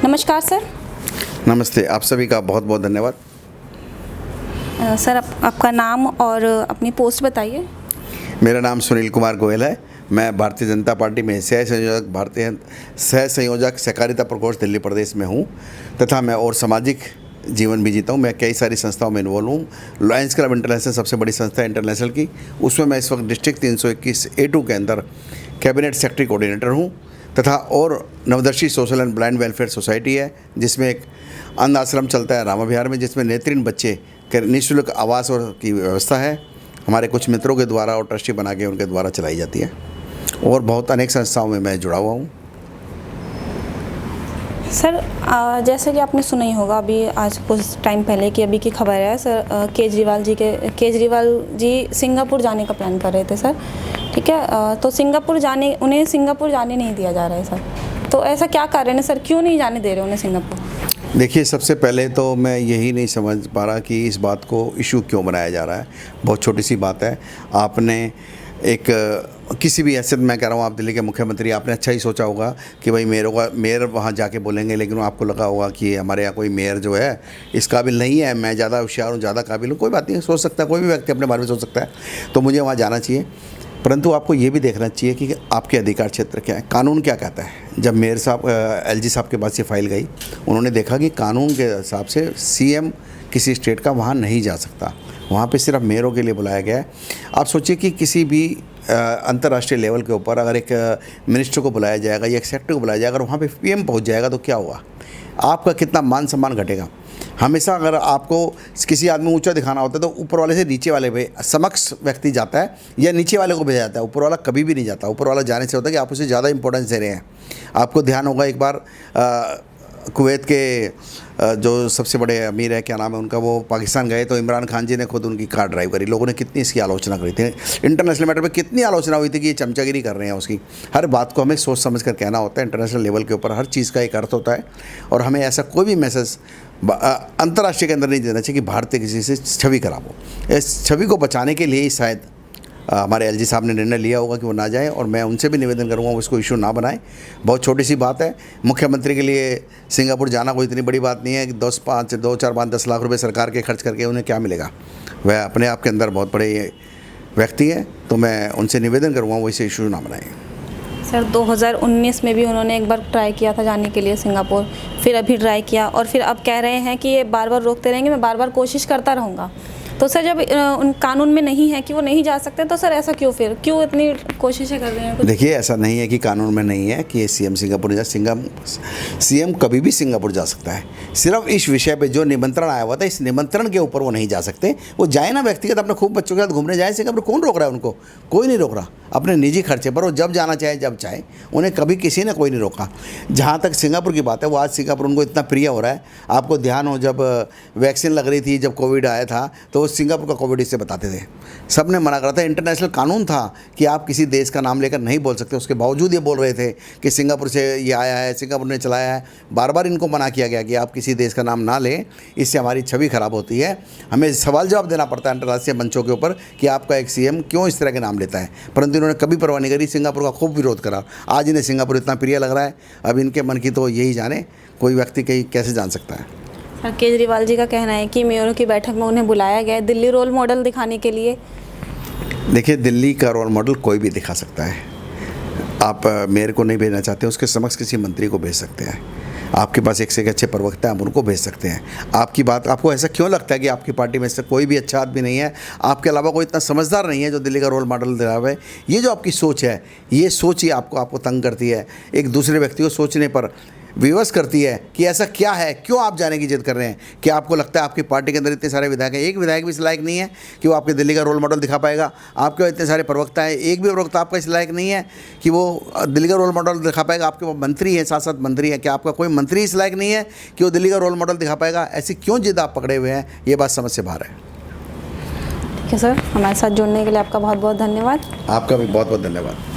नमस्कार सर। नमस्ते, आप सभी का बहुत बहुत धन्यवाद। सर आपका नाम और अपनी पोस्ट बताइए। मेरा नाम सुनील कुमार गोयल है। मैं भारतीय जनता पार्टी में सह संयोजक सहकारिता प्रकोष्ठ दिल्ली प्रदेश में हूँ तथा मैं और सामाजिक जीवन भी जीता हूँ। मैं कई सारी संस्थाओं में इन्वॉल्व हूँ। लायंस क्लब इंटरनेशनल सबसे बड़ी संस्था है इंटरनेशनल की, उसमें मैं इस वक्त डिस्ट्रिक्ट 321 A2 के अंदर कैबिनेट सेक्रेटरी कोऑर्डिनेटर हूँ तथा और Navdarshi social and blind welfare society है जिसमें एक अंध आश्रम चलता है रामा विहार में, जिसमें नेत्रहीन बच्चे के निःशुल्क आवास और की व्यवस्था है। हमारे कुछ मित्रों के द्वारा और ट्रस्टी बना के उनके द्वारा चलाई जाती है और बहुत अनेक संस्थाओं में मैं जुड़ा हुआ हूँ। सर जैसे कि आपने सुना ही होगा अभी आज कुछ टाइम पहले की अभी की खबर है सर, केजरीवाल जी सिंगापुर जाने का प्लान कर रहे थे सर, ठीक है। तो उन्हें सिंगापुर जाने नहीं दिया जा रहा है सर, तो ऐसा क्या कारण है सर, क्यों नहीं जाने दे रहे उन्हें सिंगापुर? देखिए, सबसे पहले तो मैं यही नहीं समझ पा रहा कि इस बात को इशू क्यों बनाया जा रहा है। बहुत छोटी सी बात है। आपने एक किसी भी हैसियत, मैं कह रहा हूँ आप दिल्ली के मुख्यमंत्री, आपने अच्छा ही सोचा होगा कि भाई मेयर वहाँ जाके बोलेंगे, लेकिन आपको लगा होगा कि हमारे यहाँ कोई मेयर जो है इस काबिल नहीं है, मैं ज़्यादा होशियार हूँ, ज़्यादा काबिल हूँ। कोई बात नहीं, सोच सकता है, कोई भी व्यक्ति अपने बारे में सोच सकता है, तो मुझे वहाँ जाना चाहिए। परंतु आपको ये भी देखना चाहिए कि आपके अधिकार क्षेत्र क्या है, कानून क्या कहता है। जब मेयर साहब LG साहब के पास ये फाइल गई, उन्होंने देखा कि कानून के हिसाब से CM किसी स्टेट का वहाँ नहीं जा सकता, वहाँ पे सिर्फ मेयरों के लिए बुलाया गया है। आप सोचिए कि किसी भी अंतर्राष्ट्रीय लेवल के ऊपर अगर एक मिनिस्टर को बुलाया जाएगा या एक सेक्रेटरी को बुलाया जाएगा, अगर वहाँ पे PM पहुँच जाएगा तो क्या होगा, आपका कितना मान सम्मान घटेगा। हमेशा अगर आपको किसी आदमी ऊंचा दिखाना होता है तो ऊपर वाले से नीचे वाले पे समक्ष व्यक्ति जाता है या नीचे वाले को भेजा जाता है, ऊपर वाला कभी भी नहीं जाता। ऊपर वाला जाने से होता है कि आप उसे ज़्यादा इंपॉर्टेंस दे रहे हैं। आपको ध्यान होगा एक बार कुवैत के जो सबसे बड़े अमीर है, क्या नाम है उनका, वो पाकिस्तान गए तो इमरान खान जी ने खुद उनकी कार ड्राइव करी। लोगों ने कितनी इसकी आलोचना करी थी, इंटरनेशनल मैटर पे कितनी आलोचना हुई थी कि ये चमचागिरी कर रहे हैं उसकी। हर बात को हमें सोच समझ कर कहना होता है। इंटरनेशनल लेवल के ऊपर हर चीज़ का एक अर्थ होता है और हमें ऐसा कोई भी मैसेज अंतर्राष्ट्रीय के अंदर नहीं देना चाहिए कि भारत किसी से छवि खराब हो। इस छवि को बचाने के लिए ही शायद हमारे LG साहब ने निर्णय लिया होगा कि वो ना जाए, और मैं उनसे भी निवेदन करूंगा वो इसको इशू ना बनाएं। बहुत छोटी सी बात है। मुख्यमंत्री के लिए सिंगापुर जाना कोई इतनी बड़ी बात नहीं है कि 2, 4, 5, 10 लाख रुपए सरकार के खर्च करके उन्हें क्या मिलेगा। वह अपने आप के अंदर बहुत बड़े व्यक्ति हैं, तो मैं उनसे निवेदन करूँगा वो इसे इशू ना बनाएं। सर 2019 में भी उन्होंने एक बार ट्राई किया था जाने के लिए सिंगापुर, फिर अभी ट्राई किया और फिर अब कह रहे हैं कि ये बार बार रोकते रहेंगे, मैं बार बार कोशिश करता रहूँगा। तो सर जब उन कानून में नहीं है कि वो नहीं जा सकते, तो सर ऐसा क्यों इतनी कोशिशें कर रहे हैं? देखिए, ऐसा नहीं है कि कानून में नहीं है कि CM सिंगापुर जा। CM कभी भी सिंगापुर जा सकता है। सिर्फ इस विषय पे जो निमंत्रण आया हुआ था, इस निमंत्रण के ऊपर वो नहीं जा सकते। वो जाए ना, व्यक्तिगत अपने खूब बच्चों के साथ घूमने जाए सिंगापुर, कौन रोक रहा है उनको? कोई नहीं रोक रहा। अपने निजी खर्चे पर वो जब जाना चाहे जब चाहे, उन्हें कभी किसी ने कोई नहीं रोका। जहाँ तक सिंगापुर की बात है, वो आज सिंगापुर उनको इतना प्रिय हो रहा है। आपको ध्यान हो, जब वैक्सीन लग रही थी, जब कोविड आया था, तो वो सिंगापुर का कोविड इससे बताते थे। सब ने मना करा था। इंटरनेशनल कानून था कि आप किसी देश का नाम लेकर नहीं बोल सकते। उसके बावजूद ये बोल रहे थे कि सिंगापुर से ये आया है, सिंगापुर ने चलाया है। बार बार इनको मना किया गया कि आप किसी देश का नाम ना लें, इससे हमारी छवि खराब होती है। हमें सवाल जवाब देना पड़ता है अंतर्राष्ट्रीय मंचों के ऊपर कि आपका एक CM क्यों इस तरह के नाम लेता है। परंतु इन्होंने कभी परवाह नहीं करी, सिंगापुर का खूब विरोध करा। आज इन्हें सिंगापुर इतना प्रिय लग रहा है, अब इनके मन की तो यही जाने, कोई व्यक्ति कहीं कैसे जान सकता है। सर केजरीवाल जी का कहना है कि मेयरों की बैठक में उन्हें बुलाया गया है दिल्ली रोल मॉडल दिखाने के लिए। देखिए, दिल्ली का रोल मॉडल कोई भी दिखा सकता है। आप मेयर को नहीं भेजना चाहते, उसके समक्ष किसी मंत्री को भेज सकते हैं। आपके पास एक से एक अच्छे प्रवक्ता हैं, आप उनको भेज सकते हैं। आपकी बात, आपको ऐसा क्यों लगता है कि आपकी पार्टी में से कोई भी अच्छा आदमी नहीं है, आपके अलावा कोई इतना समझदार नहीं है जो दिल्ली का रोल मॉडल दिखावे? ये जो आपकी सोच है, ये सोच ही आपको तंग करती है, एक दूसरे व्यक्ति को सोचने पर विवश करती है कि ऐसा क्या है, क्यों आप जाने की जिद कर रहे हैं। क्या आपको लगता है आपकी पार्टी के अंदर इतने सारे विधायक हैं, एक विधायक भी इस लायक नहीं है कि वो आपके दिल्ली का रोल मॉडल दिखा पाएगा? आपके इतने सारे प्रवक्ता हैं, एक भी प्रवक्ता आपका इस लायक नहीं है कि वो दिल्ली का रोल मॉडल दिखा पाएगा? आपके वो मंत्री हैं, 7 मंत्री हैं, क्या आपका कोई मंत्री इस लायक नहीं है कि वो दिल्ली का रोल मॉडल दिखा पाएगा? ऐसी क्यों जिद आप पकड़े हुए हैं, ये बात समझ से बाहर है। ठीक है सर, हमारे साथ जुड़ने के लिए आपका बहुत बहुत धन्यवाद। आपका भी बहुत बहुत धन्यवाद।